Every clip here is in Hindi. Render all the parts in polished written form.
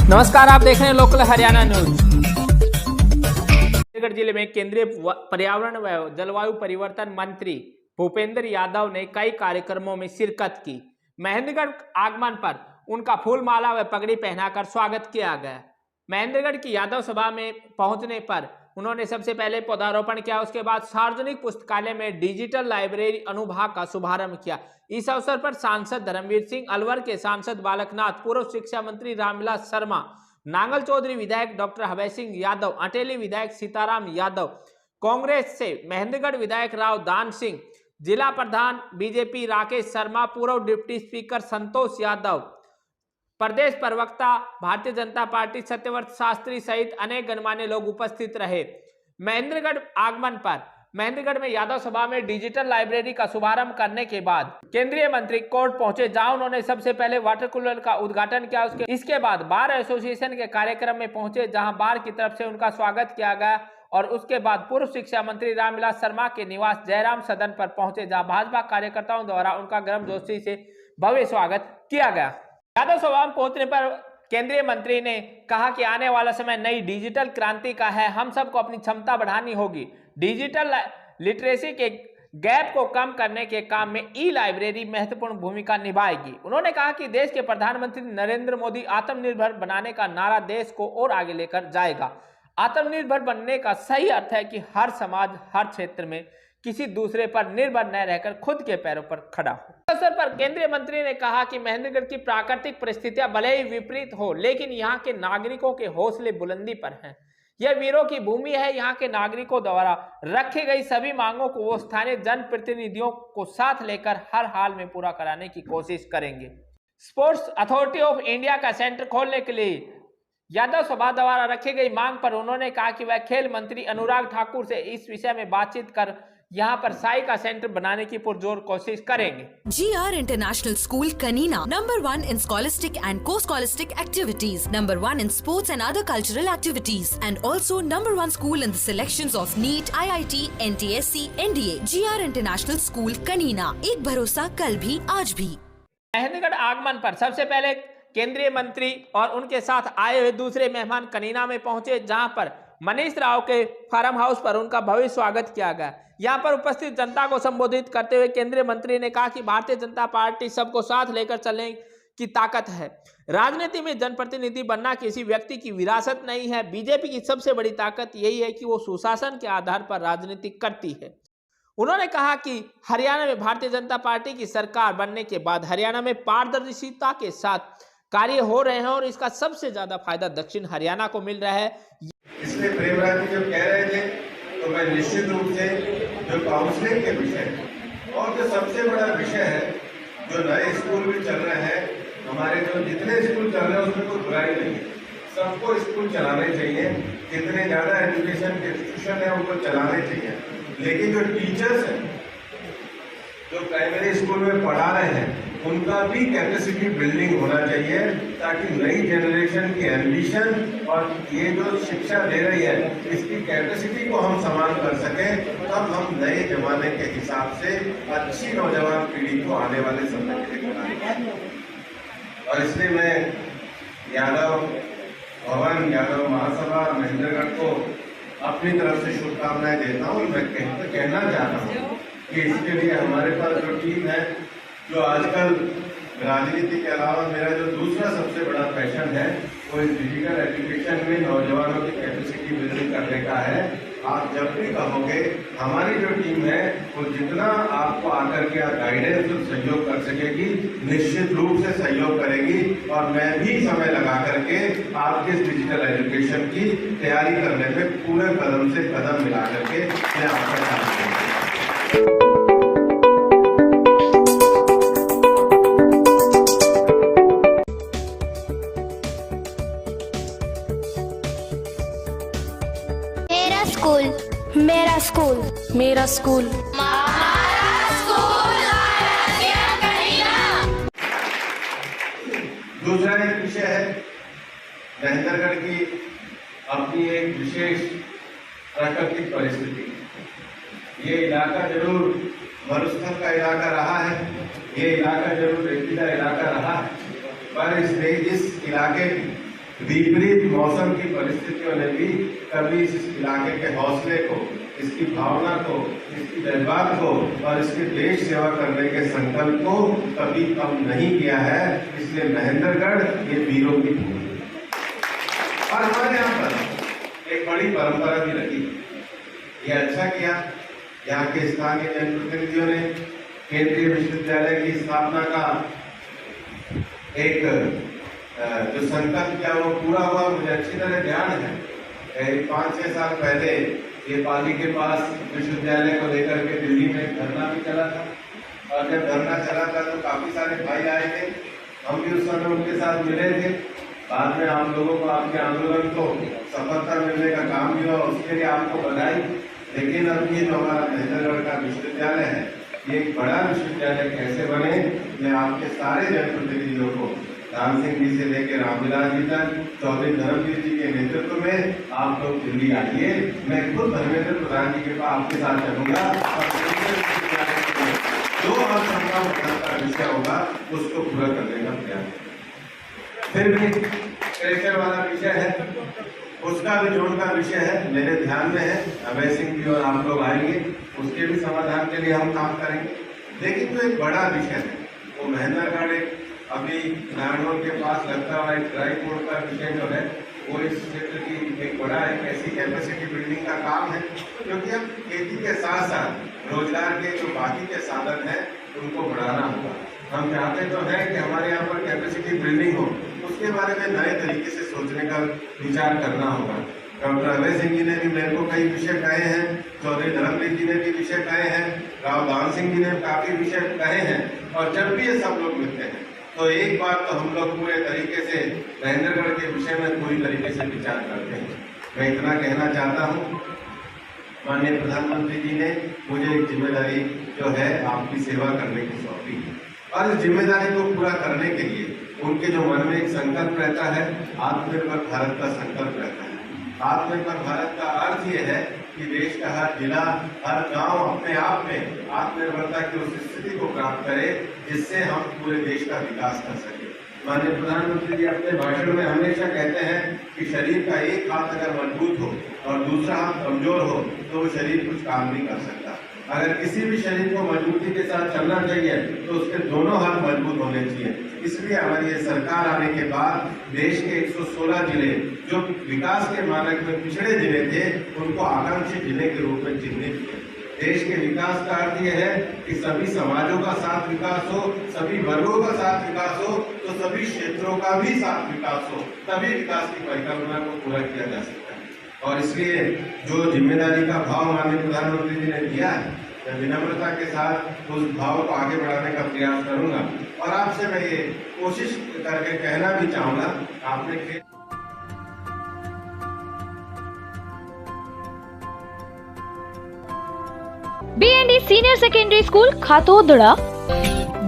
नमस्कार, आप देख रहे हैं लोकल हरियाणा न्यूज। छत्तीसगढ़ जिले में केंद्रीय पर्यावरण व जलवायु परिवर्तन मंत्री भूपेंद्र यादव ने कई कार्यक्रमों में शिरकत की। महेंद्रगढ़ आगमन पर उनका फूल माला व पगड़ी पहनाकर स्वागत किया गया। महेंद्रगढ़ की यादव सभा में पहुंचने पर उन्होंने सबसे पहले पौधारोपण किया। उसके बाद सार्वजनिक पुस्तकालय में डिजिटल लाइब्रेरी अनुभाग का शुभारंभ किया। इस अवसर पर सांसद धर्मवीर सिंह, अलवर के सांसद बालकनाथ, पूर्व शिक्षा मंत्री रामविलास शर्मा, नांगल चौधरी विधायक डॉक्टर अभय सिंह यादव, अटेली विधायक सीताराम यादव, कांग्रेस से महेंद्रगढ़ विधायक राव दान सिंह, जिला प्रधान बीजेपी राकेश शर्मा, पूर्व डिप्टी स्पीकर संतोष यादव, प्रदेश प्रवक्ता भारतीय जनता पार्टी सत्यव्रत शास्त्री सहित अनेक गणमान्य लोग उपस्थित रहे। महेंद्रगढ़ आगमन पर महेंद्रगढ़ में यादव सभा में डिजिटल लाइब्रेरी का शुभारंभ करने के बाद केंद्रीय मंत्री कोर्ट पहुंचे, जहां उन्होंने सबसे पहले वाटर कूलर का उद्घाटन किया। इसके बाद बार एसोसिएशन के कार्यक्रम में पहुंचे, जहां बार की तरफ से उनका स्वागत किया गया और उसके बाद पूर्व शिक्षा मंत्री रामविलास शर्मा के निवास जयराम सदन पर पहुंचे, जहां भाजपा कार्यकर्ताओं द्वारा उनका गर्मजोशी से भव्य स्वागत किया गया। यादव सभा में पहुंचने पर केंद्रीय मंत्री ने कहा कि आने वाला समय नई डिजिटल क्रांति का है। हम सबको अपनी क्षमता बढ़ानी होगी। डिजिटल लिटरेसी के गैप को कम करने के काम में ई लाइब्रेरी महत्वपूर्ण भूमिका निभाएगी। उन्होंने कहा कि देश के प्रधानमंत्री नरेंद्र मोदी आत्मनिर्भर बनाने का नारा देश को और आगे लेकर जाएगा। आत्मनिर्भर बनने का सही अर्थ है कि हर समाज हर क्षेत्र में किसी दूसरे पर निर्भर न रहकर खुद के पैरों पर खड़ा हो। इस अवसर पर केंद्रीय मंत्री ने कहा कि महेंद्रगढ़ की प्राकृतिक परिस्थितियां भले ही विपरीत हो, लेकिन यहाँ के नागरिकों के हौसले बुलंदी पर हैं। यह वीरों की भूमि है। यहाँ के नागरिकों द्वारा रखी गई सभी मांगों को वो स्थानीय जनप्रतिनिधियों को साथ लेकर हर हाल में पूरा कराने की कोशिश करेंगे। स्पोर्ट्स अथॉरिटी ऑफ इंडिया का सेंटर खोलने के लिए यादव सभा द्वारा रखी गई मांग पर उन्होंने कहा कि वह खेल मंत्री अनुराग ठाकुर से इस विषय में बातचीत कर यहाँ पर साई का सेंटर बनाने की पुरजोर कोशिश करेंगे। GR International School Kanina, number 1 in scholastic and co-scholastic activities, number 1 in sports and other cultural activities, and also number 1 school in the selections of NEET, IIT, NTSC, NDA. GR International School Kanina, एक भरोसा कल भी आज भी। महेंद्रगढ़ आगमन पर सबसे पहले केंद्रीय मंत्री और उनके साथ आए हुए दूसरे मेहमान कनीना में पहुंचे, जहां पर मनीष राव के फार्म हाउस पर उनका भव्य स्वागत किया गया। यहां पर उपस्थित जनता को संबोधित करते हुए केंद्रीय मंत्री ने कहा कि भारतीय जनता पार्टी सबको साथ लेकर चलने की ताकत है। राजनीति में जनप्रतिनिधि बनना किसी व्यक्ति की विरासत नहीं है। बीजेपी की सबसे बड़ी ताकत यही है कि वो सुशासन के आधार पर राजनीति करती है। उन्होंने कहा कि हरियाणा में भारतीय जनता पार्टी की सरकार बनने के बाद हरियाणा में पारदर्शिता के साथ कार्य हो रहे हैं और इसका सबसे ज्यादा फायदा दक्षिण हरियाणा को मिल रहा है। इसलिए प्रेमराज जी जब कह रहे थे तो मैं निश्चित रूप से जो काउंसलिंग के विषय और जो सबसे बड़ा विषय है, जो नए स्कूल भी चल रहे हैं, हमारे जो जितने स्कूल चल रहे हैं उसमें कोई बुराई नहीं है। सबको स्कूल चलाने चाहिए। जितने ज्यादा एजुकेशन के इंस्टीट्यूशन है उनको चलाने चाहिए, लेकिन जो टीचर्स हैं जो प्राइमरी स्कूल में पढ़ा रहे हैं उनका भी कैपेसिटी बिल्डिंग होना चाहिए, ताकि नई जनरेशन की एम्बिशन और ये जो शिक्षा दे रही है इसकी कैपेसिटी को हम समान कर सकें, तब हम नए जमाने के हिसाब से अच्छी नौजवान पीढ़ी को आने वाले समय के लिए बनाएंगे। और इसलिए मैं यादव भवन, यादव महासभा, महेंद्रगढ़ को अपनी तरफ से शुभकामनाएं देता हूँ। मैं कहना चाहता हूँ कि इसके लिए हमारे पास जो टीम है, जो आजकल राजनीति के अलावा मेरा जो दूसरा सबसे बड़ा पैशन है वो इस डिजिटल एजुकेशन में नौजवानों की कैपेसिटी बिल्डिंग करने का है। आप जब भी कहोगे हमारी जो टीम है वो जितना आपको आकर के गाइडेंस और सहयोग कर सकेगी, निश्चित रूप से सहयोग करेगी। और मैं भी समय लगा करके आपके इस डिजिटल एजुकेशन की तैयारी करने में पूरे कदम से कदम मिला करके मैं आपका साथ दूंगा। मेरा स्कूल, मेरा स्कूल, दूसरा एक विषय है महेंद्रगढ़ की अपनी एक विशेष प्राकृतिक परिस्थिति। ये इलाका जरूर मरुस्थल का इलाका रहा है, ये इलाका जरूर रेतीला इलाका रहा है, पर इस इलाके की विपरीत मौसम की परिस्थितियों ने भी कभी इस इलाके के हौसले को, इसकी भावना को, इसकी जज्बात को और इसके देश सेवा करने के संकल्प को कभी कम नहीं किया है। इसलिए महेंद्रगढ़ ये वीरों की भूमि है। और हमारे यहाँ पर एक बड़ी परंपरा भी रही। ये अच्छा किया यहाँ के स्थानीय जनप्रतिनिधियों ने केंद्रीय विश्वविद्यालय की स्थापना का एक जो संकल्प किया वो पूरा हुआ। मुझे अच्छी तरह ध्यान है 5-6 साल पहले ये पाली के पास विश्वविद्यालय को लेकर के दिल्ली में धरना भी चला था। और जब धरना चला था तो काफी सारे भाई आए थे, हम भी उस समय उनके साथ मिले थे। बाद में आप लोगों को आपके आंदोलन को सफलता मिलने का काम भी हुआ, उसके लिए आपको बधाई। लेकिन अब ये जो हमारा महेंद्रगढ़ का विश्वविद्यालय है, ये एक बड़ा विश्वविद्यालय कैसे बने, मैं आपके सारे जनप्रतिनिधियों को राम सिंह जी से लेकर रामविलास जी तक, चौधरी धर्मवीर जी के नेतृत्व में आप लोग दिल्ली आइए। मैं खुद धर्मेंद्र प्रधान जी के पास आपके साथ चलूंगा और जो असंभव का विषय होगा उसको पूरा करने का प्रयास। फिर भी क्रेशर वाला विषय है, उसका भी जोड़ का विषय है, मेरे ध्यान में है। अभय सिंह जी और आप लोग आएंगे, उसके भी समाधान के लिए हम काम करेंगे। लेकिन जो एक बड़ा विषय है वो महेंद्रगढ़ एक अभी नारायणपुर के पास लगता हुआ एक ड्राई पोर्ट का विषय जो है वो इस क्षेत्र की एक बड़ा एक ऐसी कैपेसिटी बिल्डिंग का काम है, क्योंकि अब खेती के साथ साथ रोजगार के जो बाकी के साधन हैं उनको बढ़ाना होगा। हम चाहते तो हैं कि हमारे यहाँ पर कैपेसिटी बिल्डिंग हो, उसके बारे में नए तरीके से सोचने का विचार करना होगा। डॉक्टर अभय सिंह जी ने भी मेरे को कई विषय कहे हैं, चौधरी धर्मवीर जी ने भी विषय कहे हैं, राव दान सिंह जी ने काफी विषय कहे हैं। और जब भी ये सब लोग मिलते हैं तो एक बार तो हम लोग पूरे तरीके से महेंद्रगढ़ के विषय में पूरी तरीके से विचार करते हैं। मैं इतना कहना चाहता हूँ, माननीय प्रधानमंत्री जी ने मुझे एक जिम्मेदारी जो है आपकी सेवा करने की सौंपी है और इस जिम्मेदारी को पूरा करने के लिए उनके जो मन में एक संकल्प रहता है, आत्मनिर्भर भारत का संकल्प रहता है। आत्मनिर्भर भारत का अर्थ ये है कि देश का हर जिला, हर गांव अपने आप में आत्मनिर्भरता की उस स्थिति को प्राप्त करे जिससे हम पूरे देश का विकास कर सके। माननीय प्रधानमंत्री जी अपने भाषण में हमेशा कहते हैं कि शरीर का एक हाथ अगर मजबूत हो और दूसरा हाथ कमजोर हो तो वो शरीर कुछ काम नहीं कर सकता। अगर किसी भी शरीर को मजबूती के साथ चलना चाहिए तो उसके दोनों हाथ मजबूत होने चाहिए। इसलिए हमारी ये सरकार आने के बाद देश के 116 जिले जो विकास के मानक में पिछड़े जिले थे उनको आकांक्षी जिले के रूप में चिन्हित किया। देश के विकास का अर्थ यह है कि सभी समाजों का साथ विकास हो, सभी वर्गों का साथ विकास हो, तो सभी क्षेत्रों का भी साथ विकास हो, तभी विकास की परिकल्पना को पूरा किया जा सकता है। और इसलिए जो जिम्मेदारी का भाव माननीय प्रधानमंत्री जी ने दिया है, मैं विनम्रता के साथ उस भाव को आगे बढ़ाने का प्रयास करूंगा। और आपसे मैं ये कोशिश करके कहना भी चाहूंगा, आपने BND senior secondary school Khatodra.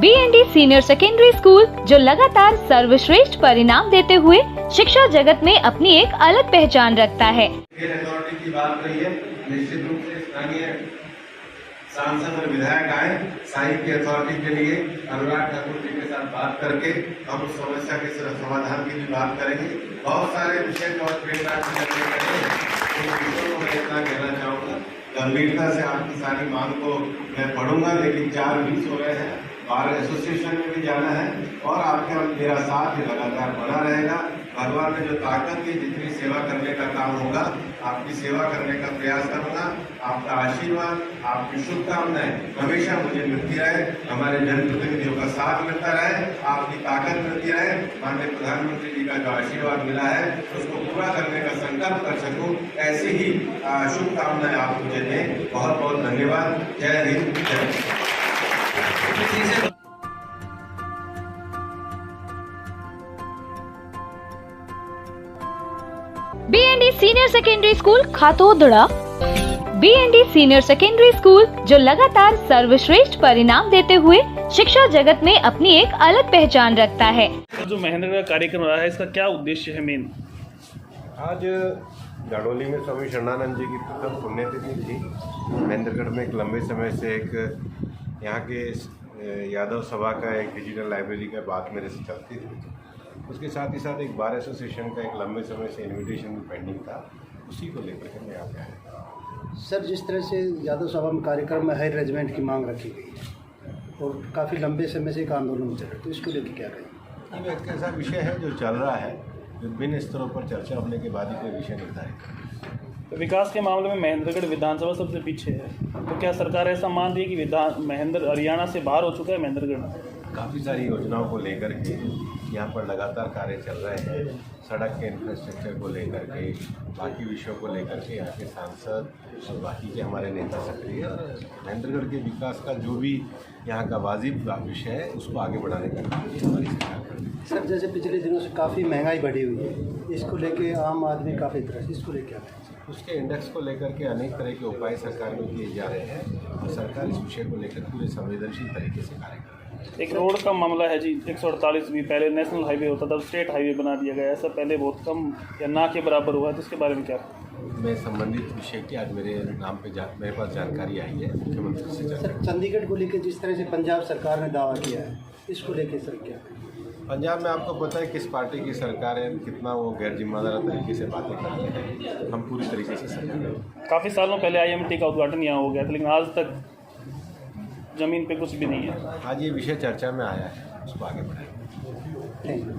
BND senior secondary school जो लगातार सर्वश्रेष्ठ परिणाम देते हुए शिक्षा जगत में अपनी एक अलग पहचान रखता है। खेल अथॉरिटी की बात रही है, निश्चित रूप से स्थानीय सांसद और विधायक आए साहित्य अथॉरिटी के लिए अनुराग ठाकुर जी के साथ बात करके हम उस समस्या के समाधान की भी बात करेंगे। बहुत सारे विषय और मैं इतना कहना चाहूँगा, गंभीरता से आपकी सारी मांग को मैं पढ़ूंगा, लेकिन 4-20 हो रहे हैं, बार एसोसिएशन में भी जाना है और आपके मेरा साथ लगातार बना रहेगा। भगवान ने जो ताकत दी, जितनी सेवा करने का काम होगा आपकी सेवा करने का प्रयास करूंगा। आपका आशीर्वाद, आपकी शुभकामनाएं हमेशा मुझे मिलती रहे, हमारे जनप्रतिनिधियों का साथ मिलता रहे, आपकी ताकत मिलती रहे। माननीय प्रधानमंत्री जी का जो आशीर्वाद मिला है उसको पूरा करने का संकल्प कर सकूं, ऐसी ही शुभकामनाएं आप मुझे दें। बहुत बहुत धन्यवाद। जय हिंद, जय। BND senior secondary school Khatodra. BND senior secondary school जो लगातार सर्वश्रेष्ठ परिणाम देते हुए शिक्षा जगत में अपनी एक अलग पहचान रखता है। जो महेंद्रगढ़ कार्यक्रम रहा है, इसका क्या उद्देश्य है मेन? आज जाडोली में स्वामी शरणानंद जी की प्रथम पुण्यतिथि थी। महेंद्रगढ़ में एक लंबे समय से एक यहाँ के यादव सभा का एक डिजिटल लाइब्रेरी का बात मेरे से चलती थी। उसके साथ ही साथ एक बार एसोसिएशन का एक लंबे समय से इनविटेशन पेंडिंग था, उसी को लेकर के मैं यहाँ पे आया। सर, जिस तरह से यादव सभा में कार्यक्रम में हायर रेजिमेंट की मांग रखी गई है और काफ़ी लंबे समय से एक आंदोलन चल रहा है, तो इसको लेकर क्या कहें? ये एक ऐसा विषय है जो चल रहा है, विभिन्न स्तरों पर चर्चा होने के बाद ही कोई विषय निर्धारित है। तो विकास के मामले में महेंद्रगढ़ विधानसभा सबसे पीछे है, तो क्या सरकार ऐसा मान रही है कि महेंद्र हरियाणा से बाहर हो चुका है महेंद्रगढ़? काफ़ी सारी योजनाओं को लेकर के यहाँ पर लगातार कार्य चल रहे हैं। सड़क के इंफ्रास्ट्रक्चर को लेकर के, बाकी विषयों को लेकर के यहाँ के सांसद और बाकी के हमारे नेता सक्रिय हैं। महेंद्रगढ़ के विकास का जो भी यहाँ का वाजिब विषय है उसको आगे बढ़ाने का काम हमारी सरकार कर रही है। सर, जैसे पिछले दिनों से काफ़ी महंगाई बढ़ी हुई है, इसको लेके आम आदमी काफ़ी तरह, इसको लेके क्या कहें? उसके इंडेक्स को लेकर के अनेक तरह के उपाय सरकार में किए जा रहे हैं और सरकार इस विषय को लेकर पूरे संवेदनशील तरीके से कार्य कर रही है। एक रोड का मामला है जी, 148 भी पहले नेशनल हाईवे होता था, स्टेट हाईवे बना दिया गया, ऐसा पहले बहुत कम या ना के बराबर हुआ है, तो इसके बारे में क्या? मैं संबंधित विषय की आज मेरे नाम पे मेरे पास जानकारी आई है, मुख्यमंत्री से सर, चंडीगढ़ को लेकर जिस तरह से पंजाब सरकार ने दावा किया है, इसको लेकर सर क्या कहें? पंजाब में आपको पता है किस पार्टी की सरकार है, कितना वो गैर जिम्मेदार तरीके से बातें करते हैं। हम पूरी तरीके से सहमत। काफ़ी सालों पहले IMT का उद्घाटन यहाँ हो गया था, लेकिन आज तक ज़मीन पे कुछ भी नहीं है। आज ये विषय चर्चा में आया है, उसको आगे बढ़ाएंगे। Thank you.